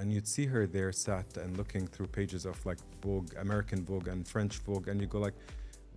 and you'd see her there sat and looking through pages of like Vogue, American Vogue and French Vogue, and you go like,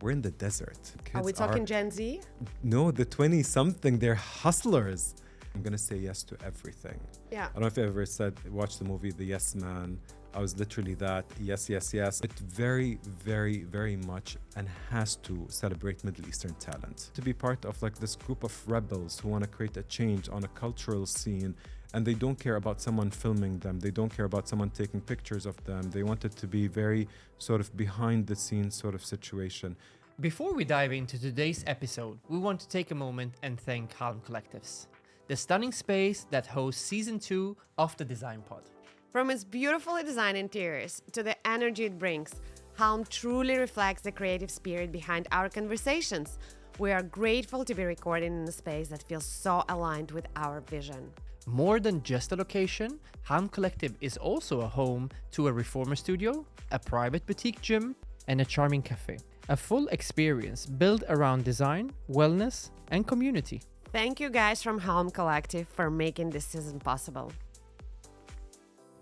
we're in the desert. Are we talking Gen Z? No, the 20-something, they're hustlers. I'm gonna say yes to everything. Yeah. I don't know if you ever watched the movie The Yes Man. I was literally that, yes, yes, yes. It very, very, very much and has to celebrate Middle Eastern talent. To be part of like this group of rebels who want to create a change on a cultural scene, and they don't care about someone filming them. They don't care about someone taking pictures of them. They want it to be very sort of behind the scenes sort of situation. Before we dive into today's episode, we want to take a moment and thank Halm Collectives, the stunning space that hosts season 2 of the Design Pod. From its beautifully designed interiors to the energy it brings, Halm truly reflects the creative spirit behind our conversations. We are grateful to be recording in a space that feels so aligned with our vision. More than just a location, Halm Collective is also a home to a reformer studio, a private boutique gym, and a charming cafe. A full experience built around design, wellness, and community. Thank you guys from Halm Collective for making this season possible.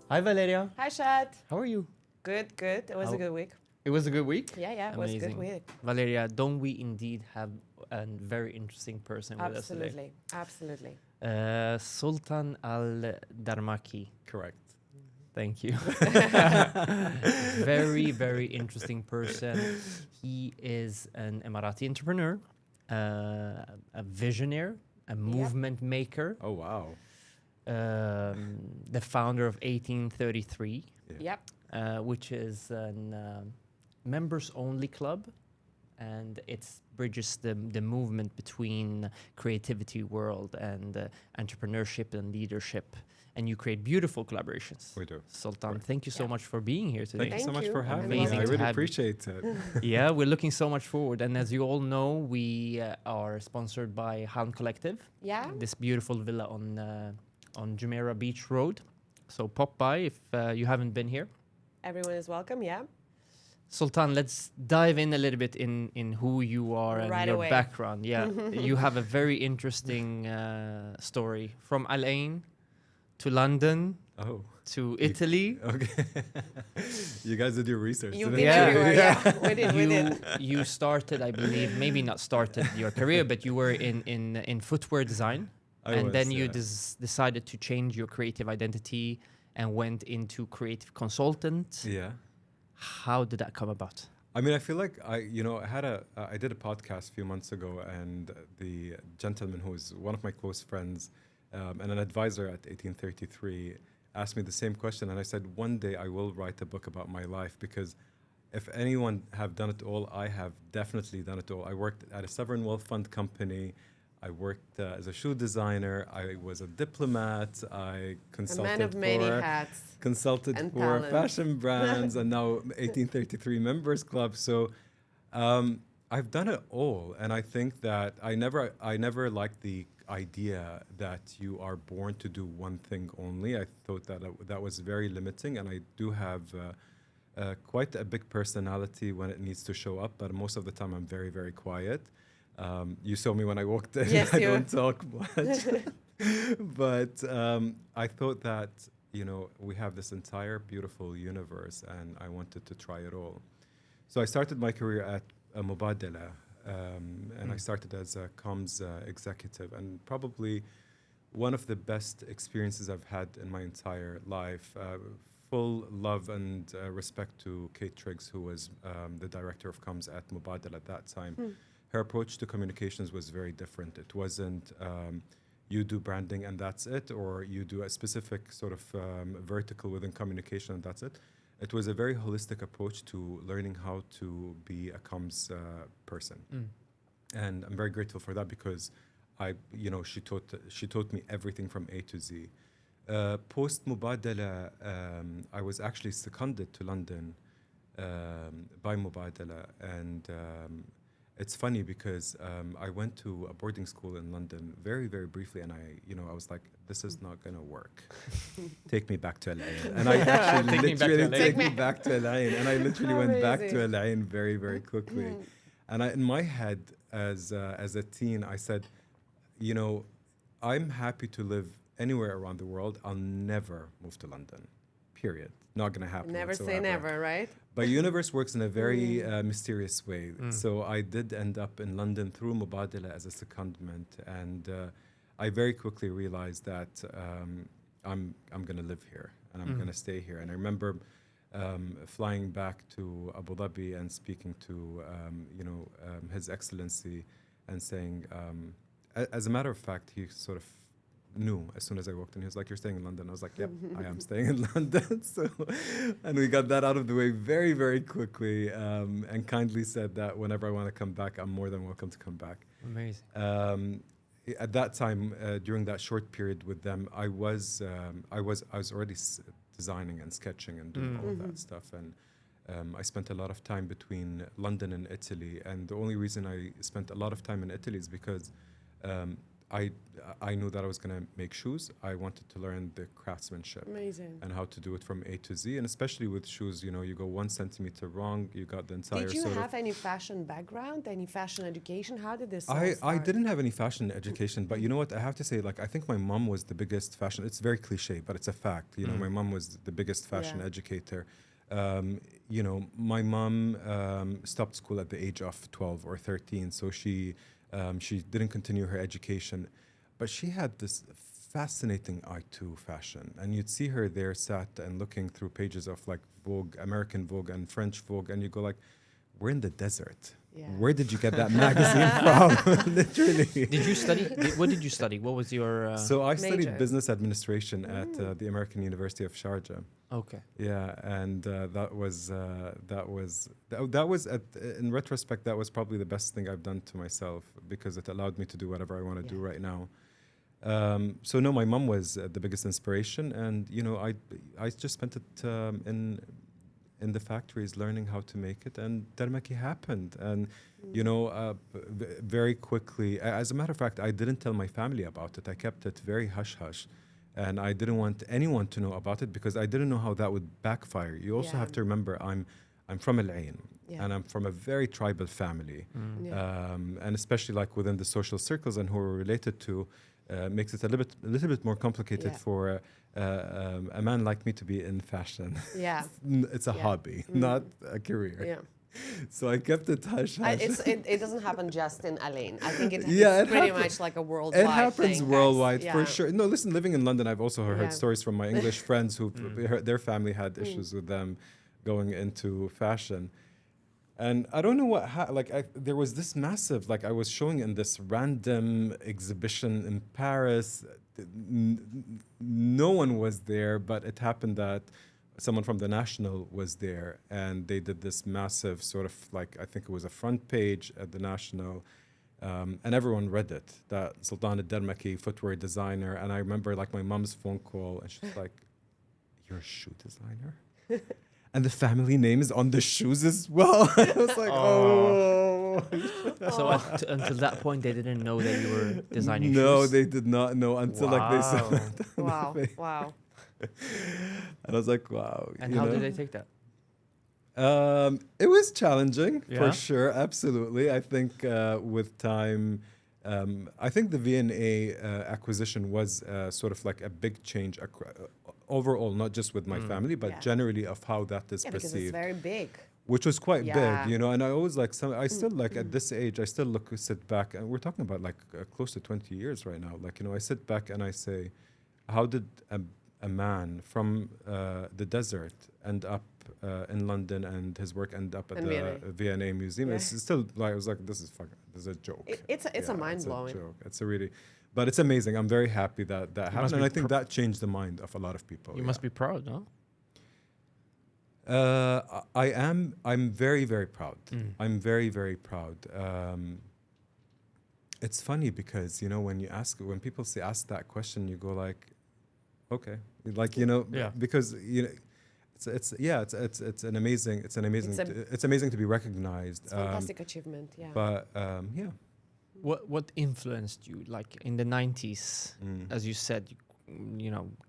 Hi Valeria. Hi Shad. How are you? Good, good. It was a good week. It was a good week? Yeah, it was a good week. Valeria, don't we indeed have a very interesting person with us today? Absolutely. Sultan Al Darmaki. Correct. Thank you. Very, very interesting person. He is an Emirati entrepreneur, a visionary, a movement maker. Oh, wow. The founder of 1833, Yep. which is a members-only club, and it bridges the movement between creativity world and entrepreneurship and leadership. And you create beautiful collaborations. We do. Sultan, thank you so much for being here today. Thank you so Thank much you. for having me. Amazing I to really have you. appreciate it. Yeah, we're looking so much forward. And as you all know, we are sponsored by Halm Collective, Yeah. this beautiful villa on Jumeirah Beach Road. So pop by if you haven't been here. Everyone is welcome, yeah. Sultan, let's dive in a little bit in who you are and Right your away. background. Yeah, you have a very interesting story from Al Ain to London Oh, to Italy. okay. You guys did your research. You've didn't been you? everywhere, yeah. We did. You started, I believe, maybe not started your career, but you were in footwear design. And then you decided to change your creative identity and went into creative consultant. Yeah. How did that come about? I mean, I feel like I did a podcast a few months ago, and the gentleman who is one of my close friends and an advisor at 1833 asked me the same question, and I said, one day I will write a book about my life, because if anyone have done it all, I have definitely done it all. I worked at a sovereign wealth fund company. I worked as a shoe designer. I was a diplomat. I consulted A man of many hats. consulted and for talent. fashion brands, and now 1833 members club. So I've done it all, and I think that I never liked the idea that you are born to do one thing only. I thought that that was very limiting, and I do have quite a big personality when it needs to show up, but most of the time I'm very, very quiet. You saw me when I walked in. Yes, I don't talk much. But I thought that, we have this entire beautiful universe, and I wanted to try it all. So I started my career at Mubadala, and I started as a comms executive, and probably one of the best experiences I've had in my entire life. Full love and respect to Kate Triggs, who was the director of comms at Mubadala at that time. Her approach to communications was very different. It wasn't you do branding and that's it, or you do a specific sort of vertical within communication and that's it. It was a very holistic approach to learning how to be a comms person. And I'm very grateful for that, because she taught me everything from A to Z. Post Mubadala, I was actually seconded to London by Mubadala, and it's funny because I went to a boarding school in London very, very briefly, and I was like, this is not going to work. Take me back to Al Ain. And I actually literally take me back to Al Ain. And I literally went back to Al Ain very, very quickly. And in my head, as a teen, I said, I'm happy to live anywhere around the world. I'll never move to London. period. Not going to happen. Never say whatsoever. never, right? But universe works in a very mysterious way. So I did end up in London through Mubadala as a secondment, and I very quickly realized that I'm going to live here and I'm going to stay here. And I remember flying back to Abu Dhabi and speaking to His Excellency and saying, as a matter of fact, he sort of knew as soon as I walked in. He was like, "You're staying in London." I was like, "Yep, I am staying in London." So, and we got that out of the way very, very quickly, and kindly said that whenever I want to come back, I'm more than welcome to come back. Amazing. At that time, during that short period with them, I was already designing and sketching and doing all of that stuff, and I spent a lot of time between London and Italy. And the only reason I spent a lot of time in Italy is because I knew that I was going to make shoes. I wanted to learn the craftsmanship. Amazing. And how to do it from A to Z. And especially with shoes, you go 1 centimeter wrong, you got the entire Did you sort have of any fashion background, any fashion education? How did this all start? I didn't have any fashion education, but you know what? I have to say, I think my mom was the biggest fashion. It's very cliche, but it's a fact. My mom was the biggest fashion educator. My mom stopped school at the age of 12 or 13, so she didn't continue her education, but she had this fascinating eye to fashion, and you'd see her there sat and looking through pages of Vogue, American Vogue and French Vogue, and you go we're in the desert. Yeah. Where did you get that magazine from? Literally. Did you study? What did you study? What was your? So I studied major? business administration at the American University of Sharjah. Okay. Yeah, and that was in retrospect, that was probably the best thing I've done to myself, because it allowed me to do whatever I want to do right now. So no, my mom was the biggest inspiration, and I just spent it in the factories learning how to make it, and Darmaki happened, and very quickly. As a matter of fact, I didn't tell my family about it. I kept it very hush hush. And I didn't want anyone to know about it because I didn't know how that would backfire. You also have to remember I'm from Al Ain, and I'm from a very tribal family, and especially within the social circles and who we're related to, makes it a little bit more complicated for a man like me to be in fashion. Yeah, it's a hobby, not a career. Yeah. So I kept it hush hush. It doesn't happen just in Alain. I think it's pretty much like a worldwide thing. It happens thing, worldwide, guys. for sure. No, listen, living in London, I've also heard Yeah. stories from my English friends who their family had issues with them going into fashion. And I don't know what, there was this massive, I was showing in this random exhibition in Paris. No one was there, but it happened that someone from the National was there, and they did this massive sort of I think it was a front page at the National, and everyone read it, that Sultan Al Darmaki, footwear designer. And I remember my mom's phone call, and she's like, "You're a shoe designer?" And the family name is on the shoes as well. I was like, oh. So until that point, they didn't know that you were designing shoes? No, they did not know until they saw it. Wow, wow. And I was like, wow. And how did they take that? It was challenging, Yeah? for sure, absolutely. I think with time, I think the V&A acquisition was sort of a big change overall, not just with my family, but generally of how that is Yeah, because it's perceived. very big. Which was quite Yeah. big, and I always I still at this age, I still sit back, and we're talking about close to 20 years right now. I sit back and I say, how did a man from the desert end up in London, and his work end up at the V&A Museum? Yeah. It's still I was like, this is a joke. It's a mind-blowing. It's a joke. It's a really, but it's amazing. I'm very happy that happened, and I think that changed the mind of a lot of people. You must be proud, no? I'm very, very proud. I'm very, very proud. It's funny because when people ask that question, you go okay, because it's amazing to be recognized. It's a fantastic achievement. Yeah. But yeah. What influenced you? In the 90s, as you said,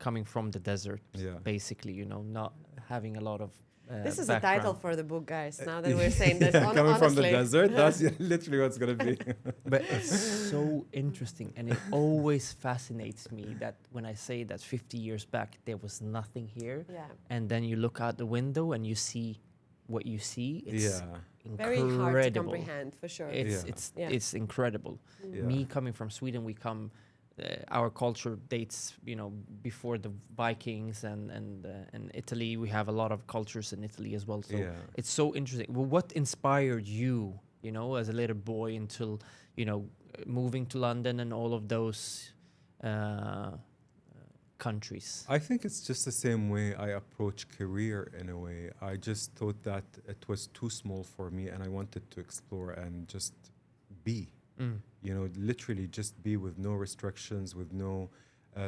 coming from the desert, basically, not having a lot of This is a title background. for the book, guys. Now that we're saying that, Coming from the honestly. desert, that's literally what's going to be. But it's so interesting, and it always fascinates me that when I say that 50 years back there was nothing here, Yeah. and then you look out the window and you see what you see. It's Yeah. Very incredible. hard to comprehend, for sure. Yeah. It's incredible. Yeah. Me coming from Sweden, we come. Our culture dates, before the Vikings and Italy. We have a lot of cultures in Italy as well. So Yeah. it's so interesting. Well, what inspired you, as a little boy until, moving to London and all of those countries? I think it's just the same way I approach career in a way. I just thought that it was too small for me and I wanted to explore and just be. Literally just be with no restrictions, with no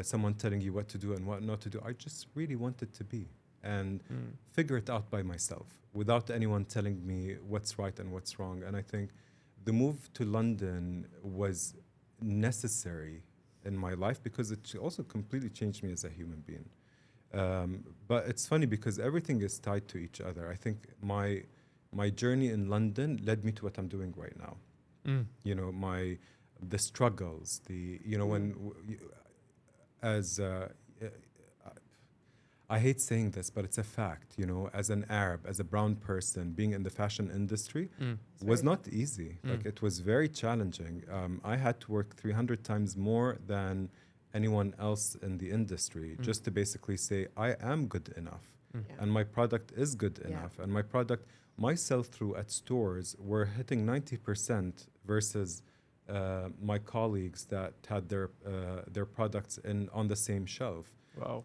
someone telling you what to do and what not to do. I just really wanted to be and figure it out by myself without anyone telling me what's right and what's wrong. And I think the move to London was necessary in my life because it also completely changed me as a human being. But it's funny because everything is tied to each other. I think my journey in London led me to what I'm doing right now. The struggles, I hate saying this, but it's a fact, as an Arab, as a brown person, being in the fashion industry was not easy. Like it was very challenging. I had to work 300 times more than anyone else in the industry just to basically say, I am good enough and my product is good enough. And my sell-through at stores were hitting 90% versus my colleagues that had their products on the same shelf. Wow.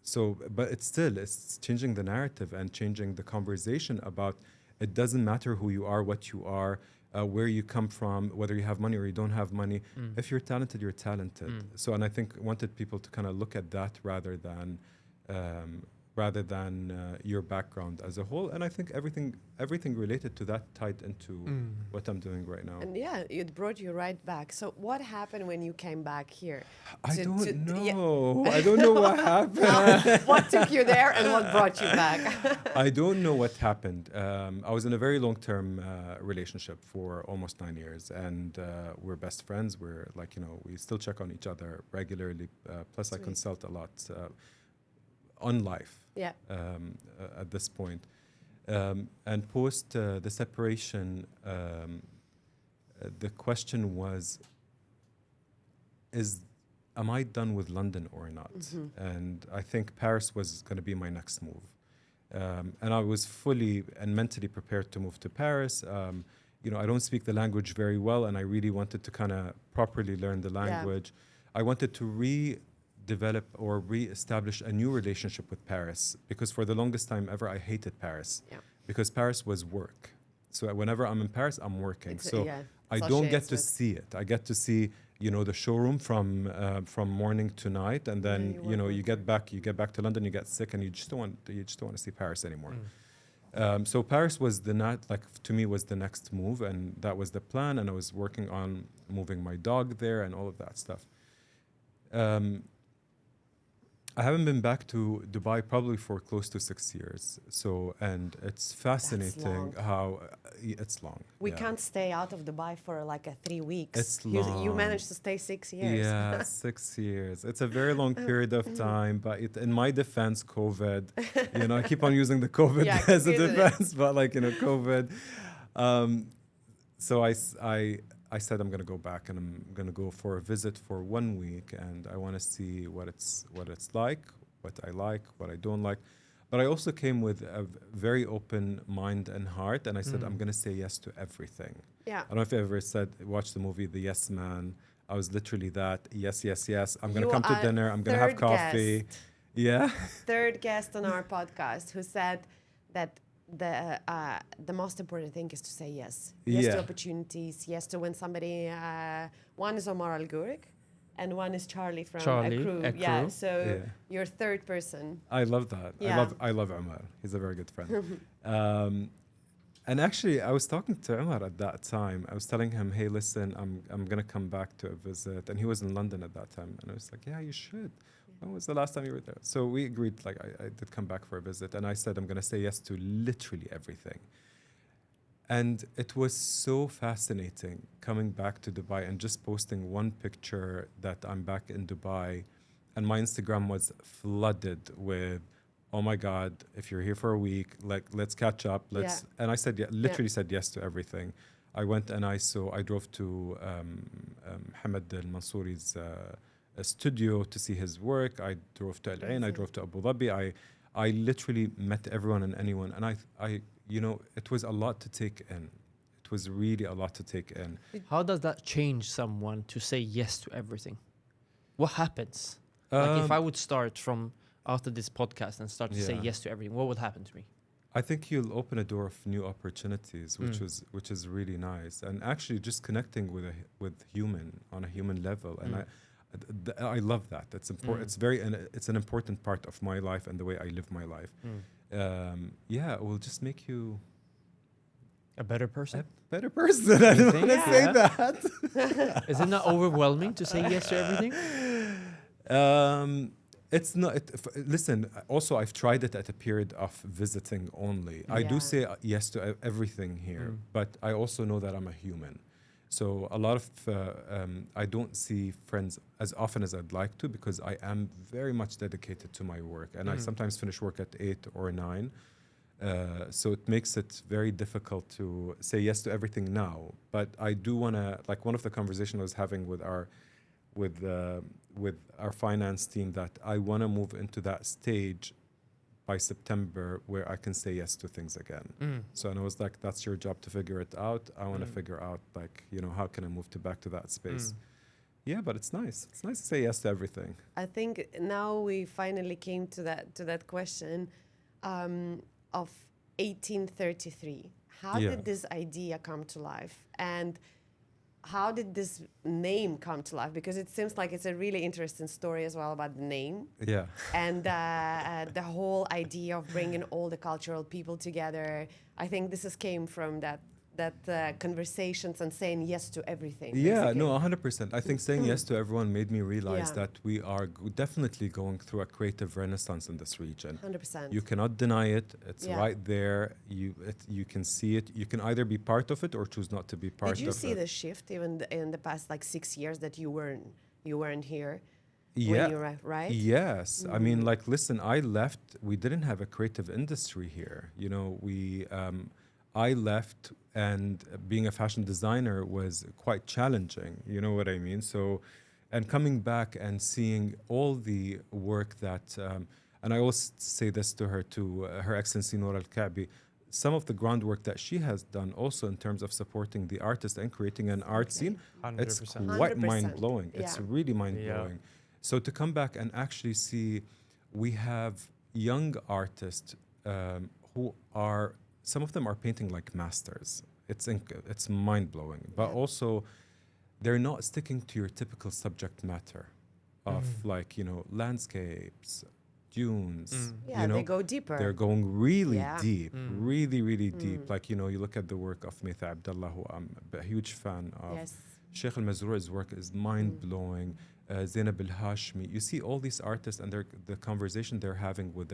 So, but it's changing the narrative and changing the conversation about it doesn't matter who you are, what you are, where you come from, whether you have money or you don't have money. If you're talented, you're talented. So, and I think wanted people to kind of look at that rather than your background as a whole. And I think everything related to that tied into what I'm doing right now. And it brought you right back. So what happened when you came back here? I don't know. I don't know what happened. What took you there and what brought you back? I don't know what happened. I was in a very long-term relationship for almost 9 years, and we're best friends. We're we still check on each other regularly. Plus, I consult a lot on life. At this point. And post the separation, the question was, am I done with London or not? And I think Paris was going to be my next move. And I was fully and mentally prepared to move to Paris. I don't speak the language very well, and I really wanted to kind of properly learn the language. I wanted to develop or re-establish a new relationship with Paris because for the longest time ever I hated Paris because Paris was work. So whenever I'm in Paris, I'm working. I don't get to see it. I get to see the showroom from morning to night, and then you get back to London, you get sick, and you just don't want to see Paris anymore. So Paris was to me was the next move, and that was the plan. And I was working on moving my dog there and all of that stuff. I haven't been back to Dubai probably for close to 6 years. So, and it's fascinating how it's long. We can't stay out of Dubai for 3 weeks. It's long. You managed to stay 6 years. Yeah, 6 years. It's a very long period of time. But in my defense, COVID, I keep on using the COVID as a defense, but COVID. So I said I'm going to go back and I'm going to go for a visit for 1 week, and I want to see what it's like, what I like, what I don't like. But I also came with a very open mind and heart, and I said I'm going to say yes to everything. Yeah. I don't know if you ever watched the movie The Yes Man. I was literally that. Yes, yes, yes. I'm going to come to dinner. I'm going to have coffee. Yeah. Third guest on our podcast who said that the most important thing is to say yes. Yes to opportunities. Yes to when somebody. One is Omar Al Gourik, and one is Charlie from A Crew. Yeah. So you're third person. I love that. Yeah. I love Omar. He's a very good friend. And actually, I was talking to Omar at that time. I was telling him, "Hey, listen, I'm gonna come back to a visit," and he was in London at that time. And I was like, "Yeah, you should. when was the last time you were there? So we agreed, like I did come back for a visit, and I said I'm going to say yes to literally everything. And it was so fascinating coming back to Dubai and just posting one picture that I'm back in Dubai, and my Instagram was flooded with, oh my God, if you're here for a week, like let's catch up. Let's. And I said, literally said yes to everything. I went and I drove to Hamad Al Mansouri's studio to see his work. I drove to Al Ain. I drove to Abu Dhabi. I literally met everyone and anyone, and I you know, it was a lot to take in. It was really a lot to take in. How does that change someone to say yes to everything? What happens? Like if I would start from after this podcast and start to say yes to everything, what would happen to me? I think you'll open a door of new opportunities, which is really nice, and actually just connecting with human on a human level, and I love that. It's important. It's an important part of my life and the way I live my life. It will just make you a better person. A better person. I don't want to say that. Is it not overwhelming to say yes to everything? It's not. Listen, also I've tried it at a period of visiting only. I do say yes to everything here, but I also know that I'm a human. So a lot of, I don't see friends as often as I'd like to, because I am very much dedicated to my work. And I sometimes finish work at 8 or 9. So it makes it very difficult to say yes to everything now. But I do want to, like one of the conversations I was having with our finance team, that I want to move into that stage by September where I can say yes to things again. So, and I was like, that's your job to figure it out. I want to figure out, like, you know, how can I move back to that space? Yeah, but it's nice. It's nice to say yes to everything. I think now we finally came to that question of 1833. How did this idea come to life? And how did this name come to life? Because it seems like it's a really interesting story as well about the name. Yeah. And the whole idea of bringing all the cultural people together. I think this came from that conversations and saying yes to everything. Yeah, no, 100%. I think saying yes to everyone made me realize that we are definitely going through a creative renaissance in this region. 100%. You cannot deny it. It's right there. You can see it. You can either be part of it or choose not to be part of it. Did you see the shift even in the past 6 years that you weren't here? Yeah. When you were, right? Yes. I mean, like, listen, I left. We didn't have a creative industry here. You know, I left, and being a fashion designer was quite challenging. You know what I mean? So, and coming back and seeing all the work that, and I always say this to Her Excellency Noor Al-Ka'bi, some of the groundwork that she has done also in terms of supporting the artist and creating an art scene, 100%. it's quite 100%. mind-blowing. It's really mind-blowing. So to come back and actually see, we have young artists who are, some of them are painting like masters. It's mind-blowing. But also, they're not sticking to your typical subject matter of like, you know, landscapes, dunes. Yeah, you know, they go deeper. They're going really deep, really deep. Like, you know, you look at the work of Maytha Abdallah, who I'm a huge fan of. Yes. Sheikh Al-Mazrour's work is mind-blowing. Zainab Al-Hashmi. You see all these artists, and the conversation they're having with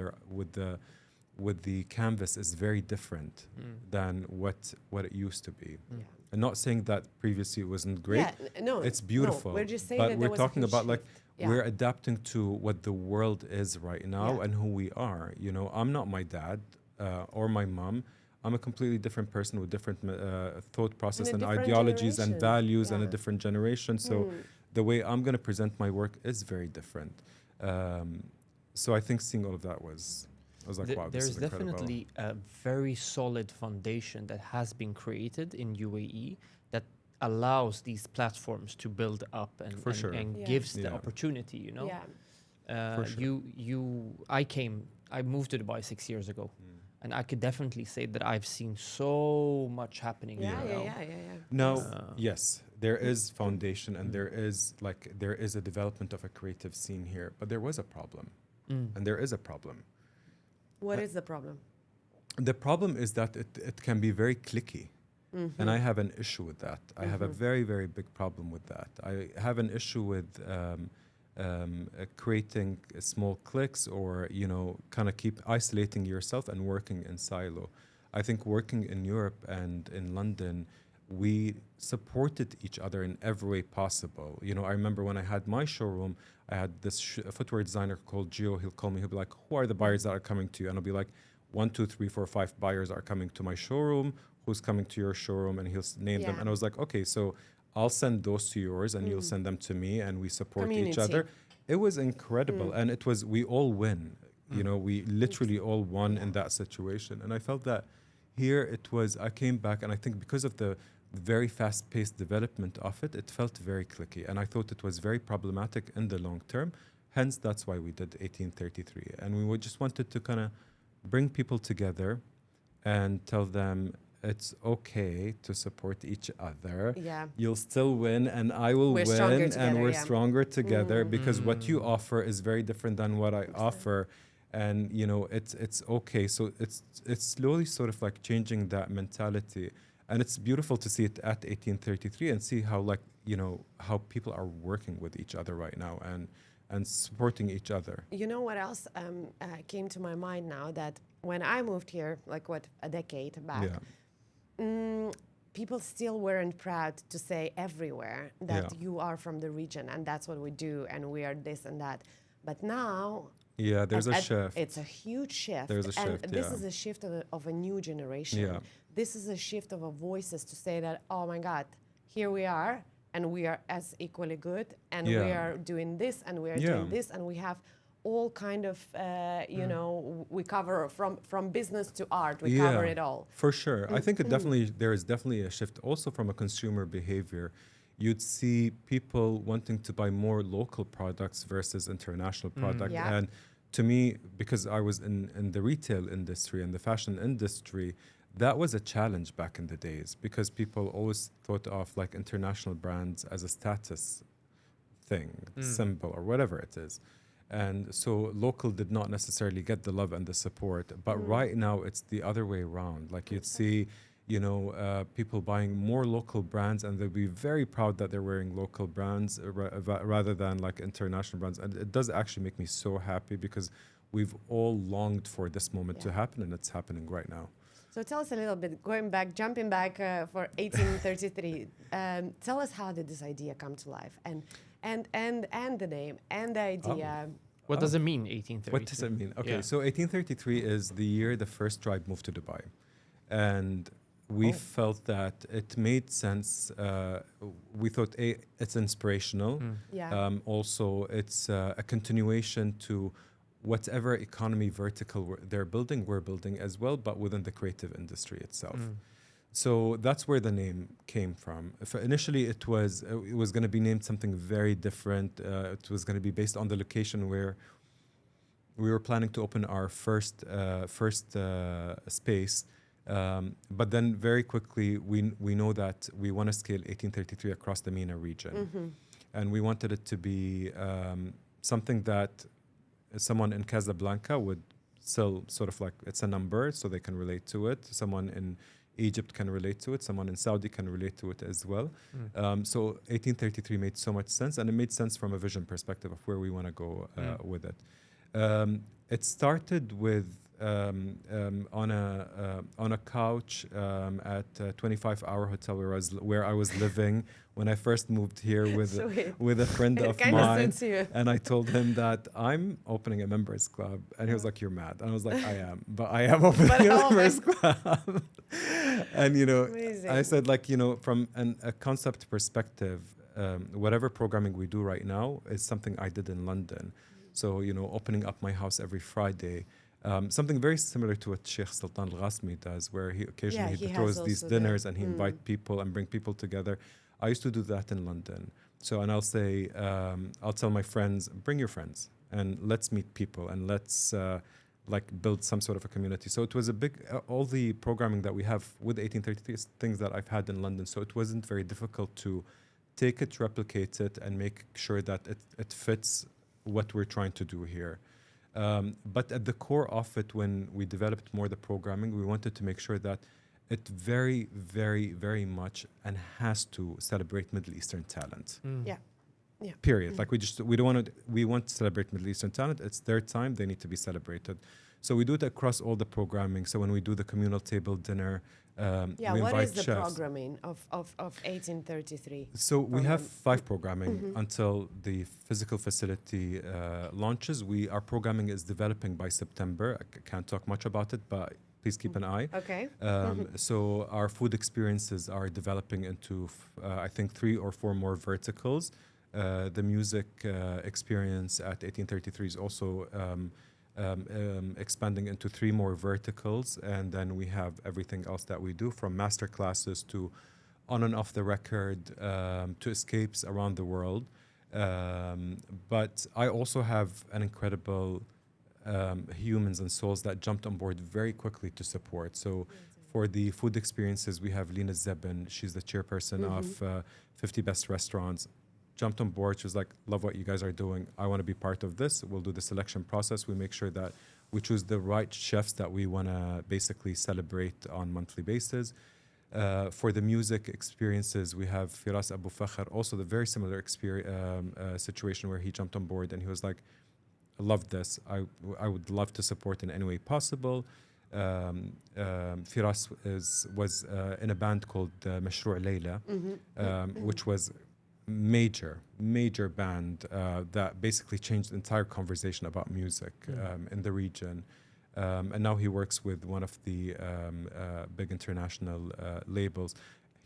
the canvas is very different than what it used to be. And not saying that previously it wasn't great. Yeah, no, it's beautiful. No, we're just saying but that we're there was a talking huge about like shift. we're adapting to what the world is right now and who we are. You know, I'm not my dad or my mom. I'm a completely different person with different thought process and ideologies and values and a different generation. So the way I'm going to present my work is very different. So I think seeing all of that I was like, wow, this is incredible. There's definitely a very solid foundation that has been created in UAE that allows these platforms to build up and gives the opportunity, you know. I moved to Dubai 6 years ago, and I could definitely say that I've seen so much happening. Now, yes, there is foundation, and there is a development of a creative scene here, but there was a problem, and there is a problem. What is the problem? The problem is that it can be very cliquey. And I have an issue with that. I have a very, very big problem with that. I have an issue with creating small cliques, or kind of keep isolating yourself and working in silo. I think working in Europe and in London, we supported each other in every way possible. I remember when I had my showroom, I had this footwear designer called Gio. He'll call me, he'll be like, who are the buyers that are coming to you? And I'll be like, 1, 2, 3, 4, 5 buyers are coming to my showroom. Who's coming to your showroom? And he'll name them. And I was like, okay, so I'll send those to yours and you'll send them to me, and we support each other. It was incredible. And we all win. We literally all won in that situation. And I felt that here I came back, and I think because of the very fast-paced development of it, it felt very cliquey. And I thought it was very problematic in the long term. Hence, that's why we did 1833. And we just wanted to kind of bring people together and tell them it's okay to support each other. Yeah. You'll still win, and I will We're stronger win, together, and we're yeah. stronger together, because what you offer is very different than what I offer. And it's okay. So it's slowly sort of like changing that mentality. And it's beautiful to see it at 1833 and see how how people are working with each other right now and supporting each other. You know what else came to my mind now? That when I moved here, a decade back, people still weren't proud to say everywhere that you are from the region, and that's what we do, and we are this and that. But now... Yeah, there's a shift. It's a huge shift. There's a shift, and this is a shift of a new generation. Yeah. This is a shift of voices to say that, oh my God, here we are, and we are as equally good, and we are doing this, and we are doing this, and we have all kind of, we cover from business to art, we cover it all. For sure. I think there is definitely a shift also from a consumer behavior. You'd see people wanting to buy more local products versus international product. Yeah. And to me, because I was in the retail industry and the fashion industry, that was a challenge back in the days, because people always thought of like international brands as a status thing, symbol, or whatever it is. And so local did not necessarily get the love and the support. But right now, it's the other way around. Like you'd see, people buying more local brands, and they'll be very proud that they're wearing local brands rather than like international brands. And it does actually make me so happy, because we've all longed for this moment to happen, and it's happening right now. So tell us a little bit, jumping back for 1833. Tell us, how did this idea come to life, and the name and the idea. What does it mean, 1833? What does it mean? Okay, so 1833 is the year the first tribe moved to Dubai. And we felt that it made sense. We thought, it's inspirational. Also, it's a continuation to whatever economy vertical they're building, we're building as well, but within the creative industry itself. So that's where the name came from. Initially, it was going to be named something very different. It was going to be based on the location where we were planning to open our first space. But then very quickly, we know that we want to scale 1833 across the MENA region. And we wanted it to be something that someone in Casablanca would still sort of like, it's a number, so they can relate to it. Someone in Egypt can relate to it. Someone in Saudi can relate to it as well. So 1833 made so much sense, and it made sense from a vision perspective of where we want to go with it. It started with on a couch at a 25-hour hotel where I was living when I first moved here with a friend of mine. And I told him that I'm opening a members club, and he was like, "You're mad." And I was like, "I am, but I am opening a members club." And Amazing. I said, like, from a concept perspective, whatever programming we do right now is something I did in London. So opening up my house every Friday. Something very similar to what Sheikh Sultan Al Darmaki does, where he occasionally throws these dinners and he invite people and bring people together. I used to do that in London. So, and I'll say, I'll tell my friends, bring your friends and let's meet people and let's build some sort of a community. So it was a big, all the programming that we have with 1833 is things that I've had in London. So it wasn't very difficult to take it, replicate it, and make sure that it fits what we're trying to do here. But at the core of it, when we developed more the programming, we wanted to make sure that it very, very, very much and has to celebrate Middle Eastern talent. Yeah. Yeah. Period. Like we don't want to. We want to celebrate Middle Eastern talent. It's their time. They need to be celebrated. So we do it across all the programming. So when we do the communal table dinner, Yeah, we what invite is the chefs. programming of 1833? So we have Program. 5 programming until the physical facility launches. Our programming is developing by September. Can't talk much about it, but please keep an eye. Okay. So our food experiences are developing into, I think, 3 or 4 more verticals. The music experience at 1833 is also expanding into 3 more verticals, and then we have everything else that we do, from master classes to on and off the record, to escapes around the world. But I also have an incredible humans and souls that jumped on board very quickly to support. So for the food experiences, we have Lina Zebin. She's the chairperson of 50 Best Restaurants. Jumped on board. She was like, love what you guys are doing. I want to be part of this. We'll do the selection process. We make sure that we choose the right chefs that we want to basically celebrate on monthly basis. For the music experiences, we have Firas Abu Fakhr, also the very similar situation where he jumped on board and he was like, I love this. I would love to support in any way possible. Firas was in a band called Mashru' Layla, which was major band that basically changed the entire conversation about music in the region. And now he works with one of the big international labels.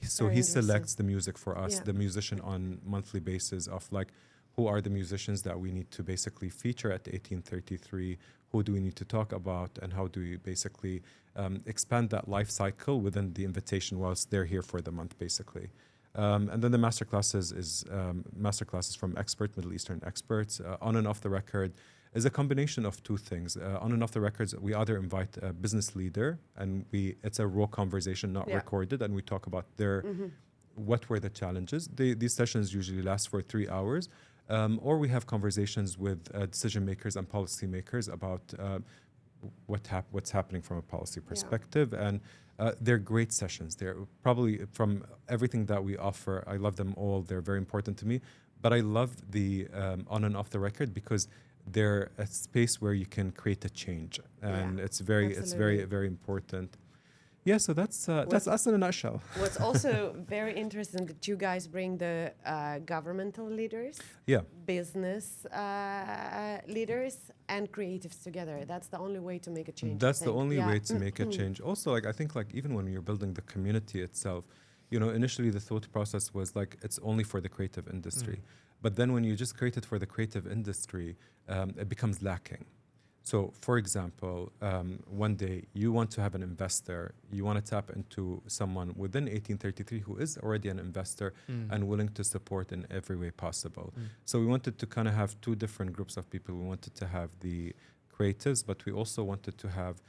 So Very he interesting. selects the music for us, Yeah. the musician, on monthly basis of like, who are the musicians that we need to basically feature at 1833? Who do we need to talk about? And how do we basically expand that life cycle within the invitation whilst they're here for the month, basically? And then the masterclasses is masterclasses from Middle Eastern experts. On and off the record is a combination of 2 things. On and off the records, we either invite a business leader, and it's a raw conversation, not recorded, and we talk about what were the challenges. These sessions usually last for 3 hours. Or we have conversations with decision makers and policy makers about what's happening from a policy perspective. And they're great sessions. They're probably, from everything that we offer, I love them all. They're very important to me. But I love the on and off the record because they're a space where you can create a change. And it's very, very important. Yeah, so that's us in a nutshell. What's also very interesting that you guys bring the governmental leaders, business leaders, and creatives together. That's the only way to make a change. That's the only way to make a change. Also, like, I think, like, even when you're building the community itself, you know, initially the thought process was like, it's only for the creative industry. But then when you just create it for the creative industry, it becomes lacking. So, for example, one day you want to have an investor, you want to tap into someone within 1833 who is already an investor and willing to support in every way possible. So we wanted to kind of have 2 different groups of people. We wanted to have the creatives, but we also wanted to have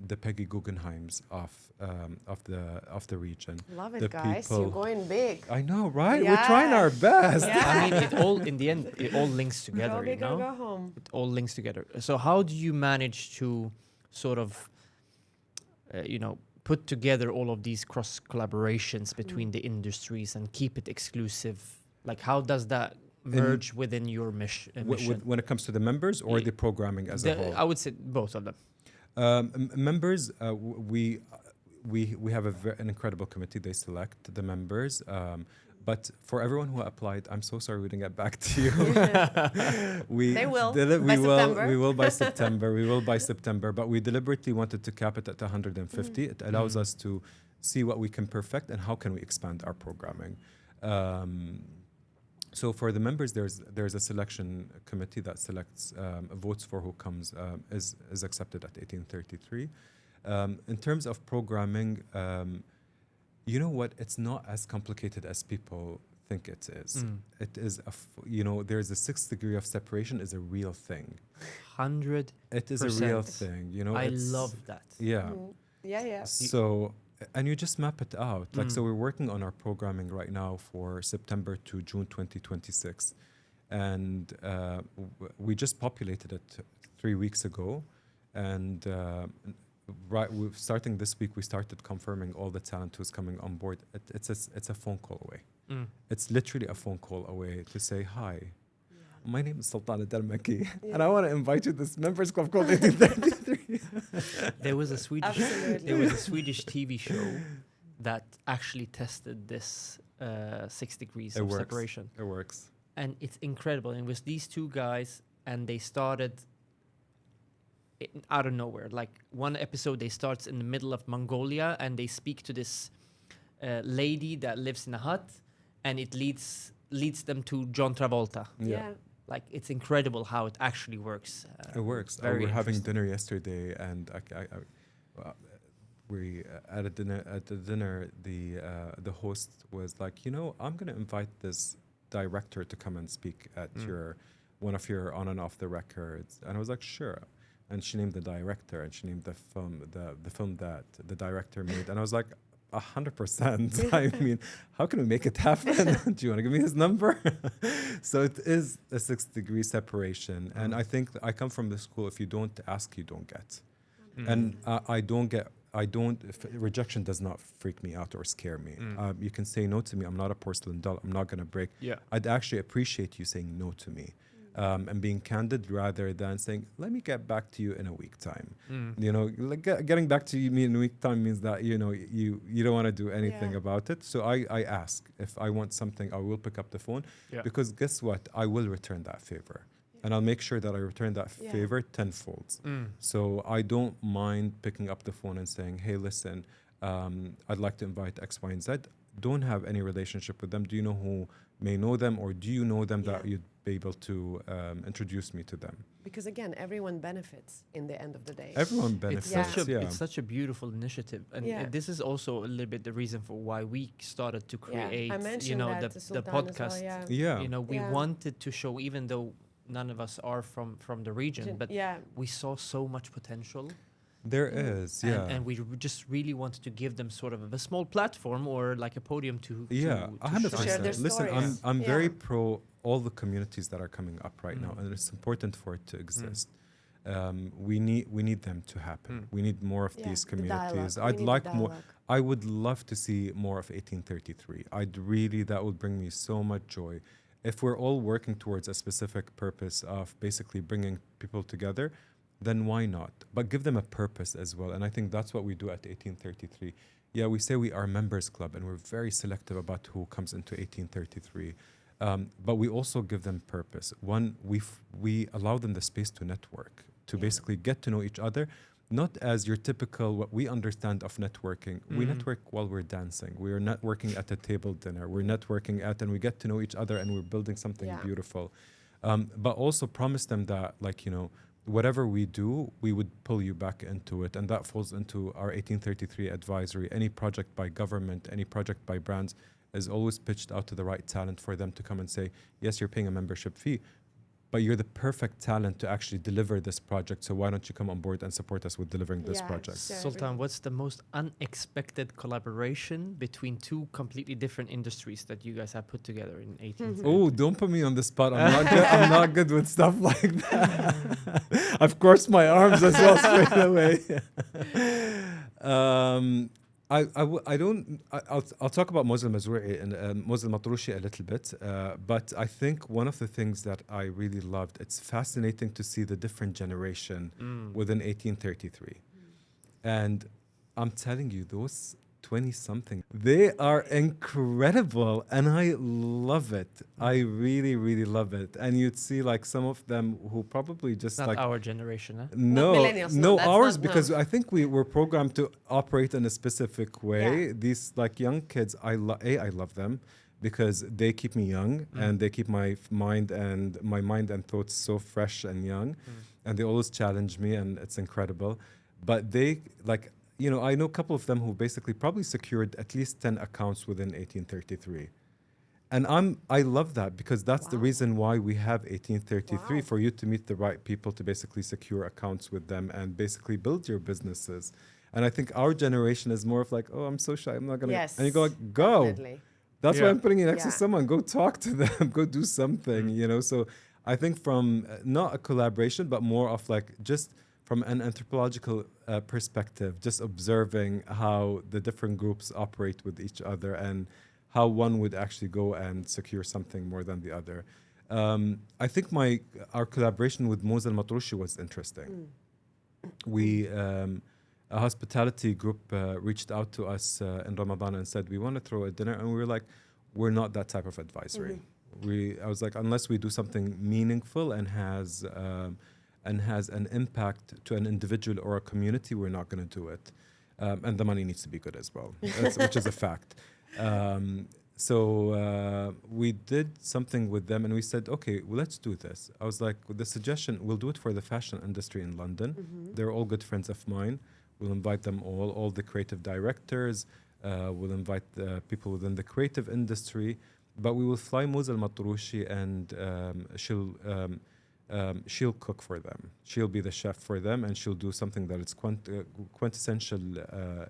the Peggy Guggenheims of the region. Love it, the guys. people- You're going big. I know, right? We're trying our best. I mean, in the end, it all links together, Go you big or know? go home. It all links together. So how do you manage to sort of, put together all of these cross collaborations between the industries and keep it exclusive? Like, how does that merge within your mission? When it comes to the members or the programming as a whole? I would say both of them. Members, we have an incredible committee. They select the members. But for everyone who applied, I'm so sorry we didn't get back to you. They will by September. September. We will by September. We will by September. But we deliberately wanted to cap it at 150. It allows us to see what we can perfect and how can we expand our programming. So for the members, there's a selection committee that selects, votes for who comes, is accepted at 1833. In terms of programming, you know what? It's not as complicated as people think it is. It is, there's a 6th degree of separation is a real thing. 100%. It is a real thing. You know, I love that. Yeah. Yeah. So, and you just map it out. Like, so we're working on our programming right now for September to June 2026. And we just populated it 3 weeks ago. And starting this week, we started confirming all the talent who's coming on board. It's a phone call away. It's literally a phone call away to say, hi, my name is Sultan Al Darmaki, and I want to invite you to this members club called 1833. There was a Swedish TV show that actually tested this 6 degrees of separation. It works. And it's incredible. And it was these two guys, and they started out of nowhere. Like one episode, they starts in the middle of Mongolia, and they speak to this lady that lives in a hut, and it leads them to John Travolta. Yeah. Like, it's incredible how it actually works. It works. Very We were having interesting. dinner yesterday, and we at the dinner, the host was like, I'm going to invite this director to come and speak at one of your on and off the records, and I was like, sure. And she named the director, and she named the film that the director made, and I was like, 100%. I mean, how can we make it happen? Do you want to give me his number? So it is a 6 degree separation. And I think I come from the school, if you don't ask, you don't get. And rejection does not freak me out or scare me. You can say no to me. I'm not a porcelain doll. I'm not going to break. Yeah. I'd actually appreciate you saying no to me. And being candid rather than saying, let me get back to you in a week time. Like getting back to me in a week time means that, you don't want to do anything about it. So I ask. If I want something, I will pick up the phone. Yeah. Because guess what? I will return that favor. And I'll make sure that I return that favor tenfold. So I don't mind picking up the phone and saying, hey, listen, I'd like to invite X, Y, and Z. Don't have any relationship with them. Do you know who may know them, or do you know them that you'd be able to introduce me to them? Because again, everyone benefits in the end of the day. Everyone benefits. It's such a beautiful initiative, and this is also a little bit the reason for why we started to create, I mentioned that to the Sultan podcast. as well, We wanted to show, even though none of us are from the region, but we saw so much potential. There is, and we just really wanted to give them sort of a small platform or like a podium to 100%. share their Listen, stories. I'm very pro all the communities that are coming up right now, and it's important for it to exist. We need them to happen. We need more of these communities. I'd like more. I would love to see more of 1833. That would bring me so much joy. If we're all working towards a specific purpose of basically bringing people together, then why not? But give them a purpose as well. And I think that's what we do at 1833. Yeah, we say we are a members club, and we're very selective about who comes into 1833. But we also give them purpose. One, we allow them the space to network, to basically get to know each other, not as your typical, what we understand of networking. We network while we're dancing. We are networking at a table dinner. We're networking and we get to know each other, and we're building something beautiful. But also promise them that, whatever we do, we would pull you back into it. And that falls into our 1833 advisory. Any project by government, any project by brands is always pitched out to the right talent for them to come and say, yes, you're paying a membership fee, but you're the perfect talent to actually deliver this project. So why don't you come on board and support us with delivering this project? Sultan, what's the most unexpected collaboration between two completely different industries that you guys have put together in 1830? Oh, don't put me on the spot. I'm not good with stuff like that. I've crossed my arms as well straight away. I'll talk about Mosul Mazrou'i and Mosul Matroushi a little bit, but I think one of the things that I really loved, it's fascinating to see the different generation within 1833. And I'm telling you, those 20-something, they are incredible, and I love it. I really, really love it. And you'd see some of them who probably just not our generation, huh? No, not millennials, no, that's ours, not, because I think we were programmed to operate in a specific way. Yeah. These young kids, I love them because they keep me young, and they keep my mind and thoughts so fresh and young, and they always challenge me, and it's incredible. But they I know a couple of them who basically probably secured at least 10 accounts within 1833. And I love that, because that's the reason why we have 1833, for you to meet the right people to basically secure accounts with them and basically build your businesses. And I think our generation is more of oh, I'm so shy, I'm not going to. Yes, and you go, go. Definitely. That's why I'm putting you next to someone. Go talk to them, go do something, So I think from not a collaboration, but more of just from an anthropological perspective, just observing how the different groups operate with each other and how one would actually go and secure something more than the other. I think our collaboration with Moza Al-Matrushi was interesting. We a hospitality group reached out to us in Ramadan and said, we want to throw a dinner, and we were like, we're not that type of advisory. I was like, unless we do something meaningful and has an impact to an individual or a community, we're not going to do it. And the money needs to be good as well, which is a fact. So we did something with them, and we said, okay, well, let's do this. I was like, with the suggestion, we'll do it for the fashion industry in London. They're all good friends of mine. We'll invite them all the creative directors. We'll invite the people within the creative industry. But we will fly Moza Al-Matrushi, and she'll cook for them. She'll be the chef for them, and she'll do something that is quintessential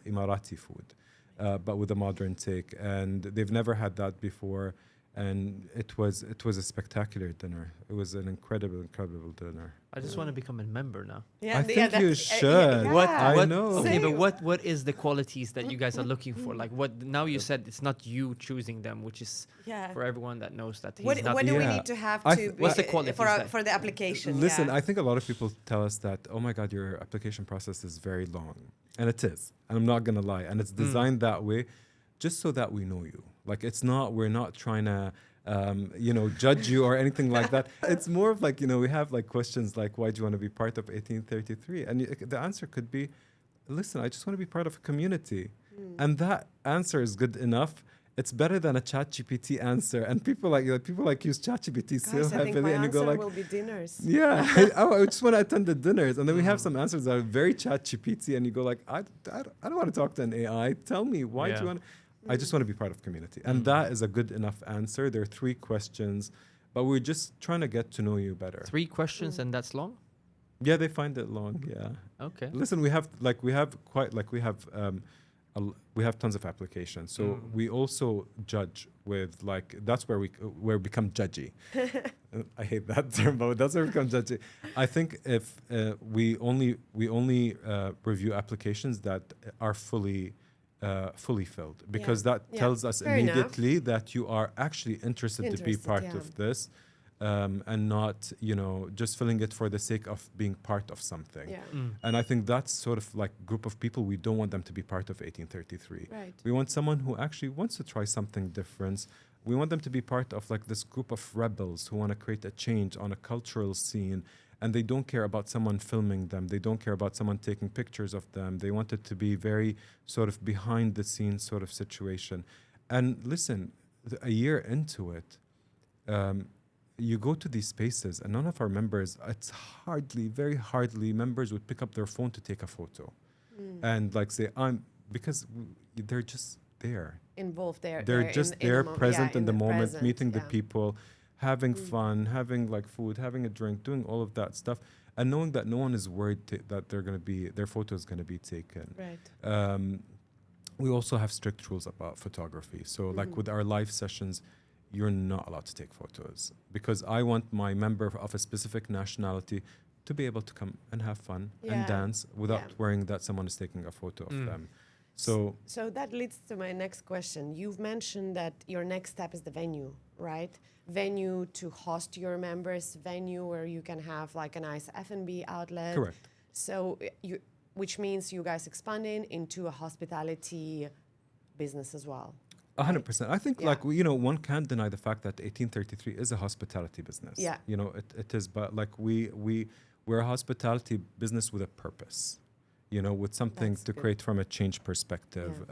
Emirati food. But with a modern take, and they've never had that before, and it was a spectacular dinner. It was an incredible dinner. I just want to become a member now. I think you should. I know. Okay, but what is the qualities that you guys are looking for? Like, what? Now you said it's not you choosing them, which is for everyone that knows that he's not. What do we need to have to what's the qualities for the application? Listen, I think a lot of people tell us that, oh my God, your application process is very long, and it is. And I'm not gonna lie, and it's designed that way, just so that we know you. Like, we're not trying to judge you or anything like that. It's more of like, we have like questions like, why do you want to be part of 1833? And the answer could be, listen, I just want to be part of a community. And that answer is good enough. It's better than a ChatGPT answer. And people use ChatGPT so heavily, and you go like, will be dinners. Yeah, I just want to attend the dinners. And then we have some answers that are very ChatGPT, and you go like, I don't want to talk to an AI. Tell me, why do you want to? I just want to be part of community. And that is a good enough answer. There are 3 questions, but we're just trying to get to know you better. 3 questions, and that's long? Yeah, they find it long, yeah. Okay. Listen, we have tons of applications. So we also judge with that's where we become judgy. I hate that term, but that's where we become judgy. I think if we only review applications that are fully filled, because that tells us immediately that you are actually interested to be part of this, and not just filling it for the sake of being part of something. And I think that's sort of like group of people we don't want them to be part of 1833. We want someone who actually wants to try something different. We want them to be part of like this group of rebels who want to create a change on a cultural scene, and they don't care about someone filming them. They don't care about someone taking pictures of them. They want it to be very sort of behind the scenes sort of situation. And listen, a year into it, you go to these spaces, and none of our members, very hardly members would pick up their phone to take a photo and like say, because they're just there. Involved there. They're just there, present in the moment, meeting the people, having fun, having like food, having a drink, doing all of that stuff, and knowing that no one is worried that their photo is going to be taken. We also have strict rules about photography. So like with our live sessions, you're not allowed to take photos, because I want my member of a specific nationality to be able to come and have fun and dance without worrying that someone is taking a photo of them. So that leads to my next question. You've mentioned that your next step is the venue, right? Venue to host your members, venue where you can have like a nice F&B outlet. Correct. So which means you guys expanding into a hospitality business as well. 100%. I think one can't deny the fact that 1833 is a hospitality business. It is, but like we're a hospitality business with a purpose, with something to create from a change perspective.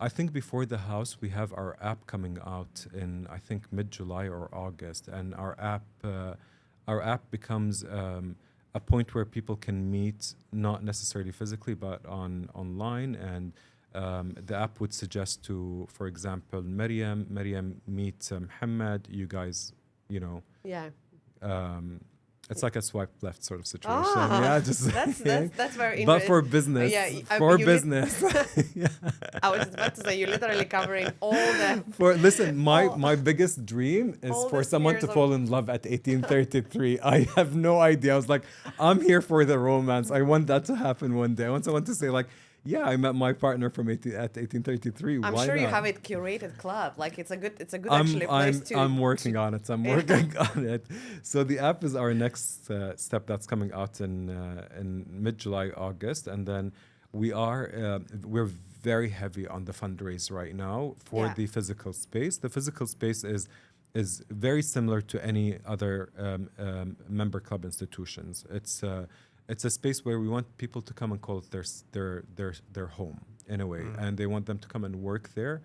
I think before the house, we have our app coming out in, I think, mid-July or August, and our app becomes a point where people can meet, not necessarily physically, but online, and the app would suggest to, for example, Maryam meet Muhammad, you guys, it's like a swipe left sort of situation. That's very interesting. But for business. For business. I was about to say, you're literally covering all the... Listen, my biggest dream is for someone to fall in love at 1833. I have no idea. I was like, I'm here for the romance. I want that to happen one day. I want someone to say like, Yeah, I met my partner from 1833. I'm Why sure you not? have it curated club. Like it's a good I'm, actually place to. I'm working on it. I'm working on it. So the app is our next step that's coming out in mid-July, August, and then we're very heavy on the fundraise right now for Yeah. the physical space. The physical space is very similar to any other member club institutions. It's a space where we want people to come and call it their home in a way, and they want them to come and work there,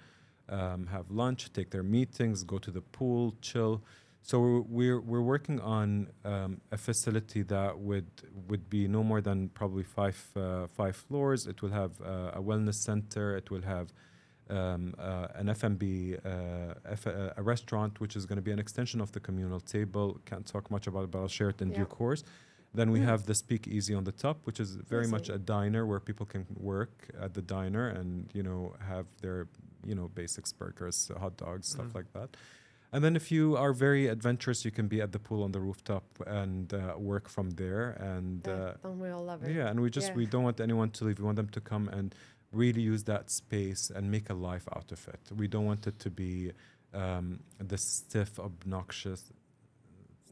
have lunch, take their meetings, go to the pool, chill. So we're working on a facility that would be no more than probably five floors. It will have a wellness center. It will have an F&B, a restaurant, which is going to be an extension of the communal table. Can't talk much about it, but I'll share it in due course. Then we have the speakeasy on the top, which is very much a diner where people can work at the diner and, have their, basics, burgers, hot dogs, stuff like that. And then if you are very adventurous, you can be at the pool on the rooftop and work from there. And Don't we all love it? yeah, and we don't want anyone to leave. We want them to come and really use that space and make a life out of it. We don't want it to be the stiff, obnoxious.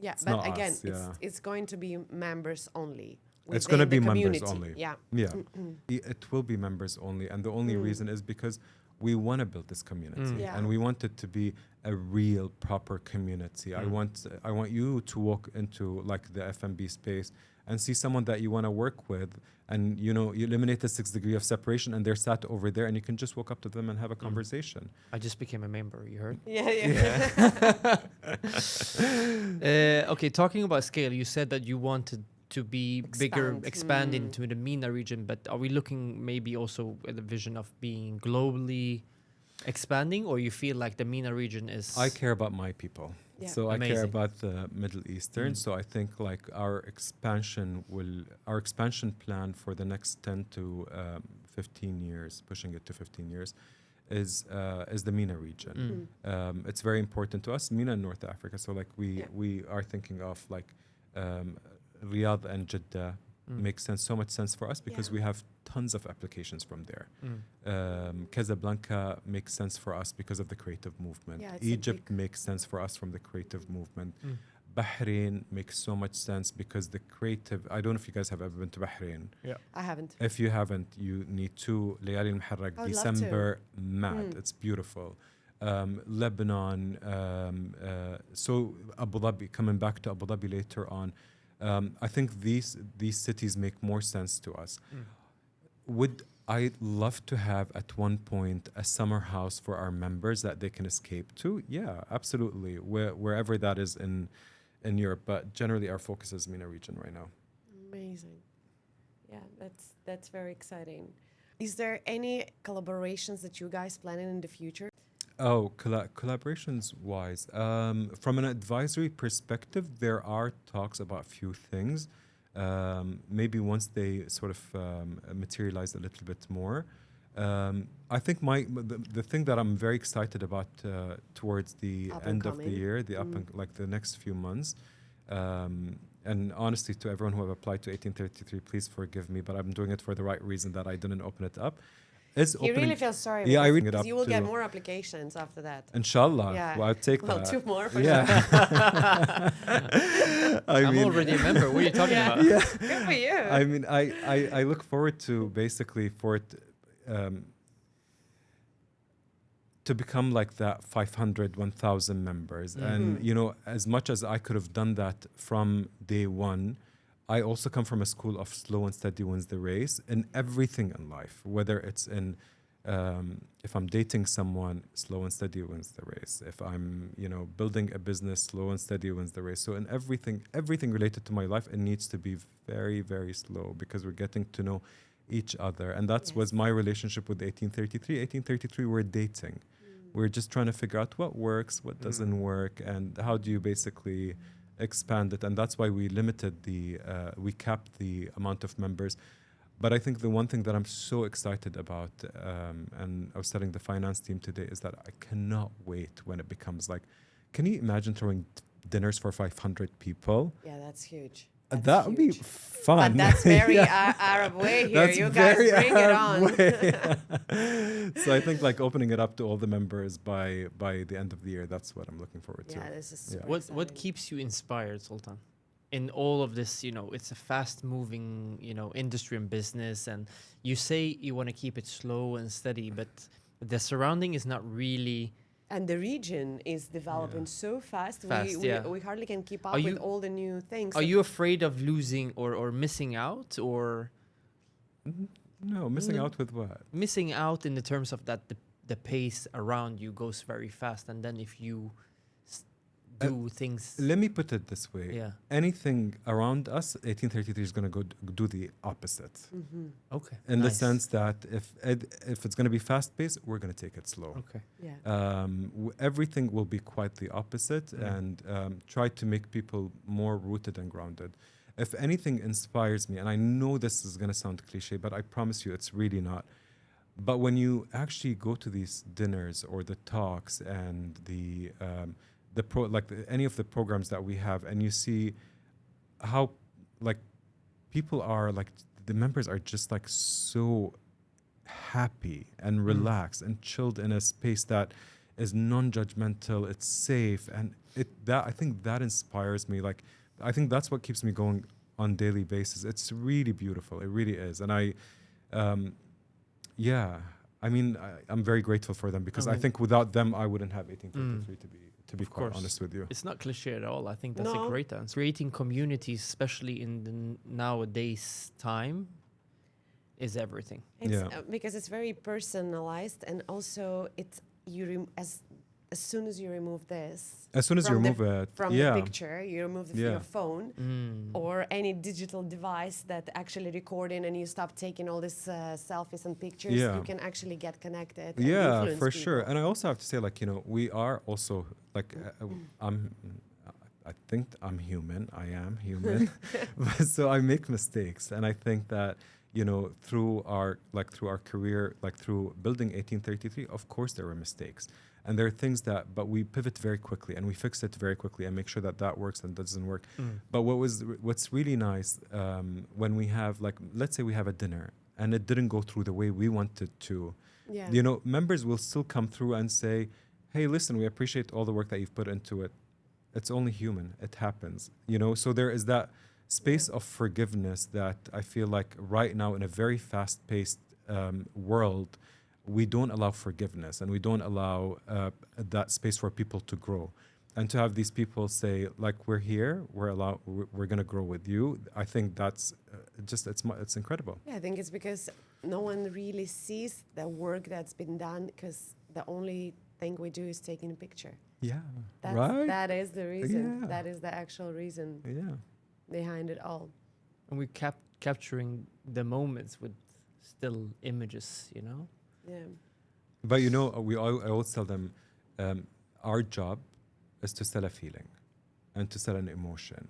Yeah, It's but not again, us, yeah. it's going to be members only. It's going to within be the members community. only. Yeah. Yeah. It will be members only. And the only reason is because we want to build this community. Yeah. And we want it to be a real, proper community. I want you to walk into like the F&B space and see someone that you want to work with. And, you eliminate the 6 degree of separation and they're sat over there and you can just walk up to them and have a conversation. I just became a member, you heard? Yeah. Okay, talking about scale, you said that you wanted to be bigger, expand into the MENA region, but are we looking maybe also at the vision of being globally expanding, or you feel like the MENA region is... I care about my people. Yeah. So I care Amazing. about the Middle Eastern. So I think like our expansion plan for the next 10 to 15 years, pushing it to 15 years, is the MENA region. It's very important to us, MENA and North Africa. So like we are thinking of like Riyadh and Jeddah makes so much sense for us because we have tons of applications from there. Casablanca makes sense for us because of the creative movement. Yeah, it's a Egypt makes sense for us from the creative movement. Bahrain makes so much sense because the creative... I don't know if you guys have ever been to Bahrain. Yeah. I haven't. If you haven't, you need to. Layali al-Muharraq, I would love December, mad. It's beautiful. Lebanon. So Abu Dhabi, coming back to Abu Dhabi later on, I think these cities make more sense to us. Would I love to have at one point a summer house for our members that they can escape to? Yeah, absolutely. Wherever that is in Europe, but generally our focus is MENA region right now. Amazing. Yeah, that's very exciting. Is there any collaborations that you guys planning in the future? Oh, collaborations wise, from an advisory perspective, there are talks about a few things. Maybe once they sort of materialize a little bit more. I think the thing that I'm very excited about towards the end of the year, like the next few months, and honestly, to everyone who have applied to 1833, please forgive me, but I'm doing it for the right reason that I didn't open it up. He really feels sorry. Yeah, I read it up. You will get more applications after that. Inshallah. Yeah. Well, I'll take that. Well, 2 more for Yeah. I'm already a member. What are you talking about? Yeah. Good for you. I mean, I look forward to basically for it to become like that 500, 1,000 members. And, as much as I could have done that from day one, I also come from a school of slow and steady wins the race in everything in life, whether it's in, if I'm dating someone, slow and steady wins the race. If I'm, building a business, slow and steady wins the race. So in everything related to my life, it needs to be very, very slow because we're getting to know each other. And that was my relationship with 1833. 1833, we're dating. We're just trying to figure out what works, what doesn't work, and how do you basically expand it. And that's why we limited we capped the amount of members. But I think the one thing that I'm so excited about, and I was telling the finance team today, is that I cannot wait when it becomes like, can you imagine throwing dinners for 500 people? Yeah, that's huge. That would be huge. fun. But that's very Yeah. Arab way here. That's You guys very bring it Arab on. way. So I think like opening it up to all the members by the end of the year, that's what I'm looking forward to. Yeah, this is super What exciting. keeps you inspired, Sultan? In all of this, it's a fast-moving, industry and business, and you say you want to keep it slow and steady, but the surrounding is not really. And the region is developing so fast. Fast, yeah. We hardly can keep up Are with you- all the new things. Are you afraid of losing or missing out, or No, missing No. out with what? missing out in the terms of that the pace around you goes very fast, and then if you do things, Let me put it this way. yeah, Anything around us, 1833 is going to do the opposite. okay, In the nice. sense that if it's going to be fast paced, we're going to take it slow. Okay, Yeah. Everything will be quite the opposite, Mm. and try to make people more rooted and grounded. If anything inspires me, and I know this is going to sound cliche, but I promise you it's really not. But when you actually go to these dinners or the talks and any of the programs that we have, and you see how like people are like the members are just like so happy and relaxed and chilled in a space that is non-judgmental, it's safe, and I think that inspires me. Like I think that's what keeps me going on daily basis. It's really beautiful, it really is. And I mean I'm very grateful for them, because I mean- think without them I wouldn't have 1833 to be quite course. honest with you. it's not cliche at all. I think that's No. a great answer. Creating communities, especially in the nowadays time, is everything. It's, Yeah. Because it's very personalized, and also it's as soon as you remove this As soon as you from the- remove it, from yeah. the picture, you remove it from Yeah. your phone or any digital device that actually recording, and you stop taking all these selfies and pictures. Yeah. You can actually get connected. And Yeah, influence for sure. people. And I also have to say, like, we are also like I think I'm human. I am human. So I make mistakes, and I think that through our career, like through building 1833, of course there were mistakes, and there are things but we pivot very quickly and we fix it very quickly and make sure that works and doesn't work. But what's really nice, when we have, like, let's say we have a dinner and it didn't go through the way we wanted to, Yeah. members will still come through and say, hey, listen, we appreciate all the work that you've put into it. It's only human. It happens. So there is that space of forgiveness that I feel like right now in a very fast-paced world, we don't allow forgiveness, and we don't allow that space for people to grow. And to have these people say, like, we're here, we're going to grow with you, I think that's it's incredible. Yeah, I think it's because no one really sees the work that's been done, because the only thing we do is taking a picture. Yeah, That's, right? That is the reason. Yeah. That is the actual reason Yeah. behind it all. And we're capturing the moments with still images, Yeah. But I always tell them, our job is to sell a feeling and to sell an emotion.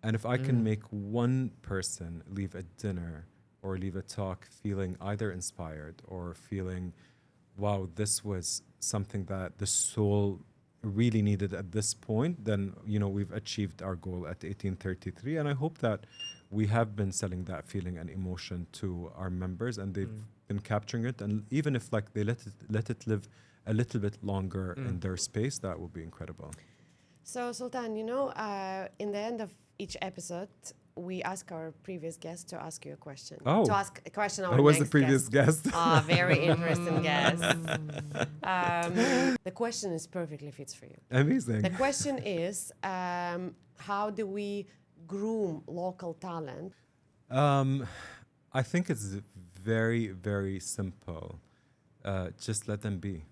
And if I can make one person leave a dinner or leave a talk feeling either inspired or feeling, wow, this was something that the soul really needed at this point, then we've achieved our goal at 1833. And I hope that we have been selling that feeling and emotion to our members, and they've been capturing it. And even if like they let it live a little bit longer in their space, that will be incredible. So, Sultan, in the end of each episode, we ask our previous guest to ask you a question. Oh. To ask a question our Who was the next previous guest? Ah, very interesting guest. The question is perfectly fits for you. Amazing. The question is, how do we groom local talent? I think it's very, very simple. Just let them be.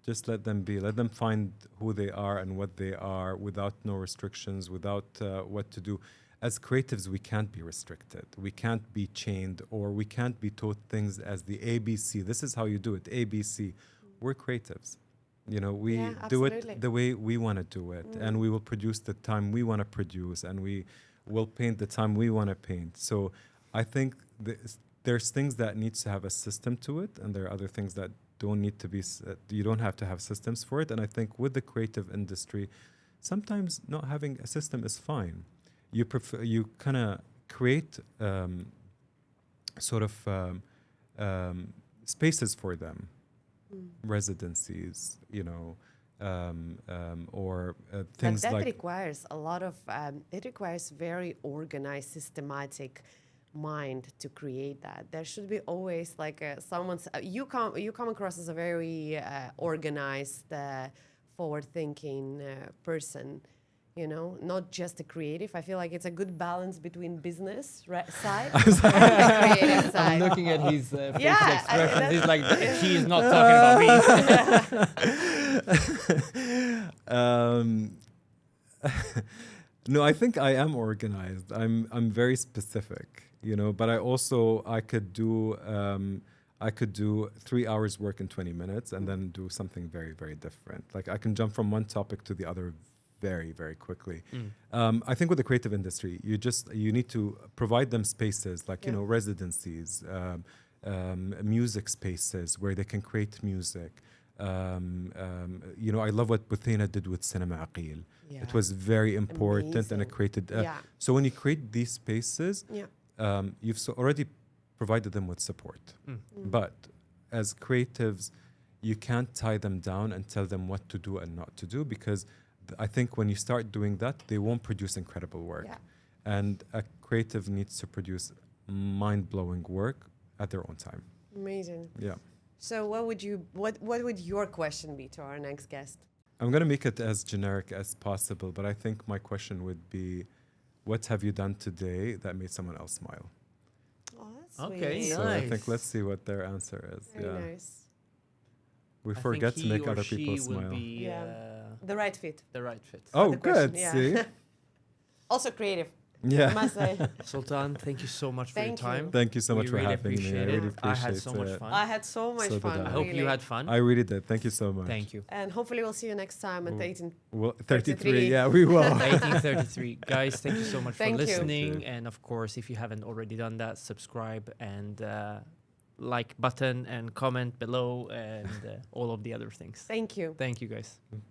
Just let them be. Let them find who they are and what they are without no restrictions, without what to do. As creatives, we can't be restricted. We can't be chained, or we can't be taught things as the ABC. This is how you do it, ABC. We're creatives. We Yeah, do absolutely. it the way we want to do it, and we will produce the time we want to produce, and we will paint the time we want to paint. So I think there's things that needs to have a system to it, and there are other things that don't need to be, you don't have to have systems for it. And I think with the creative industry, sometimes not having a system is fine. you kind of create sort of spaces for them, residencies, or things But that like. requires a lot of, it requires very organized, systematic mind to create that. There should be always like someone's, you come across as a very organized, forward-thinking person. Not just a creative. I feel like it's a good balance between business side and the creative side. I'm looking at his facial Yeah, expressions. He's like, he is not talking about me. No, I think I am organized. I'm very specific, but I could do 3 hours work in 20 minutes and then do something very, very different. Like I can jump from one topic to the other very, very quickly. I think with the creative industry, you need to provide them spaces like, residencies, music spaces where they can create music. I love what Buthena did with Cinema Aqil. Yeah. It was very important and it created. So when you create these spaces, you've already provided them with support. But as creatives, you can't tie them down and tell them what to do and not to do, because I think when you start doing that, they won't produce incredible work. Yeah. And a creative needs to produce mind-blowing work at their own time. Amazing. Yeah. So what would your question be to our next guest? I'm going to make it as generic as possible, but I think my question would be, what have you done today that made someone else smile? Oh, that's Okay, sweet. So I think Nice. let's see what their answer is. Very nice. We I forget think to make he or other she people will smile. be The right fit. the right fit. Oh, the question, good. yeah. See? Also creative, I Yeah. must say. Sultan, thank you so much for Thank your you. time. Thank you so We much for really having me. I appreciate really it. appreciate I had so much it. fun. I had so much So did fun. I. I hope really. you had fun. I really did. Thank you so much. Thank you. And hopefully we'll see you next time at Well, 18. Well, 33. 33. Yeah, we will. 1833. Guys, thank you so much Thank for you. listening. Thank you. And of course, if you haven't already done that, subscribe and like button and comment below and all of the other things. Thank you. Thank you, guys.